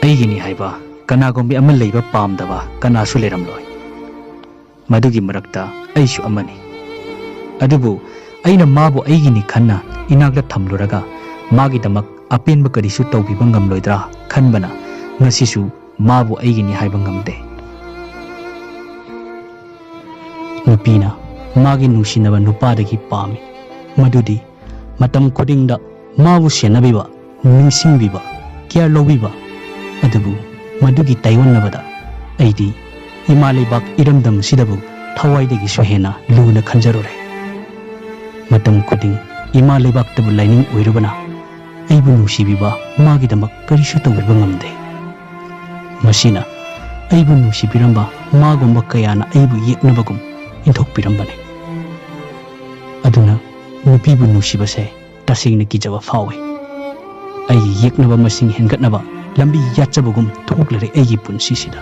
ꯑꯩꯒꯤꯅꯤ ꯍꯥꯏꯕ ꯀꯅꯥꯒꯨꯝꯕꯤ ꯑꯃ ꯂꯩꯕ ꯄꯥꯝꯗꯕ ꯀꯅꯥꯁꯨ ꯂꯩꯔꯝꯂꯣꯏ ꯃꯗꯨꯒꯤ ꯃꯔꯛꯇ ꯑꯩꯁꯨ ꯑꯃꯅꯤ ꯑꯗꯨꯕꯨ ꯑꯩꯅ ꯃꯥꯕꯨ ꯑꯩꯒꯤꯅꯤ ꯈꯟꯅ ꯏꯅꯥꯛꯇ ꯊꯝꯂꯨꯔꯒ ꯃꯥꯒꯤꯗꯃꯛ ꯑꯄꯦꯟꯕ ꯀꯔꯤꯁꯨ ꯇꯧꯕꯤꯕ ꯉꯝꯂꯣꯏꯗ꯭ꯔꯥ ꯈꯟꯕꯅ ꯉꯁꯤꯁꯨ ꯃꯥꯕꯨ ꯑꯩꯒꯤꯅꯤ ꯍꯥꯏꯕ ꯉꯝꯗꯦ ꯅꯨꯄꯤꯅ ꯃꯥꯒꯤ ꯅꯨꯡꯁꯤꯅꯕ ꯅꯨꯄꯥꯗꯒꯤ ꯄꯥꯝꯃꯤ ꯃꯗꯨꯗꯤ ꯃꯇꯝ ꯈꯨꯗꯤꯡꯗ ꯃꯥꯕꯨ ꯁꯦꯟꯅꯕꯤꯕ ꯅꯤꯡꯁꯤꯡꯕꯤꯕ ꯀꯦꯌꯔ ꯂꯧꯕꯤꯕ ꯑꯗꯨꯕꯨ ꯃꯗꯨꯒꯤ ꯇꯥꯏꯑꯣꯟꯅꯕꯗ ꯑꯩꯗꯤ ꯏꯃꯥ ꯂꯩꯕꯥꯛ ꯏꯔꯝꯗꯝꯁꯤꯗꯕꯨ ꯊꯋꯥꯏꯗꯒꯤꯁꯨ ꯍꯦꯟꯅ ꯂꯨꯅ ꯈꯟꯖꯔꯨꯔꯦ ꯃꯇꯝ ꯈꯨꯗꯤꯡ ꯏꯃꯥ ꯂꯩꯕꯥꯛꯇꯕꯨ ꯂꯥꯏꯅꯤꯡ ꯑꯣꯏꯔꯨꯕꯅ ꯑꯩꯕꯨ ꯅꯨꯡꯁꯤꯕꯤꯕ ꯃꯥꯒꯤꯗꯃꯛ ꯀꯔꯤꯁꯨ ꯇꯧꯕꯤꯕ ꯉꯝꯗꯦ ꯃꯁꯤꯅ ꯑꯩꯕꯨ ꯅꯨꯡꯁꯤꯕꯤꯔꯝꯕ ꯃꯥꯒꯨꯝꯕ ꯀꯌꯥꯅ ꯑꯩꯕꯨ ꯌꯦꯛꯅꯕꯒꯨꯝ ꯏꯟꯊꯣꯛꯄꯤꯔꯝꯕꯅꯤ ꯑꯗꯨꯅ ꯅꯨꯄꯤꯕꯨ ꯅꯨꯡꯁꯤꯕꯁꯦ ꯇꯁꯦꯡꯅ ꯀꯤꯖꯕ ꯐꯥꯎꯏ ꯑꯩꯒꯤ ꯌꯦꯛꯅꯕ ꯃꯁꯤꯡ ꯍꯦꯟꯒꯠꯅꯕ ꯂꯝꯕꯤ ꯌꯥꯠꯆꯕꯒꯨꯝ ꯊꯣꯛꯂꯔꯦ ꯑꯩꯒꯤ ꯄꯨꯟꯁꯤꯁꯤꯗ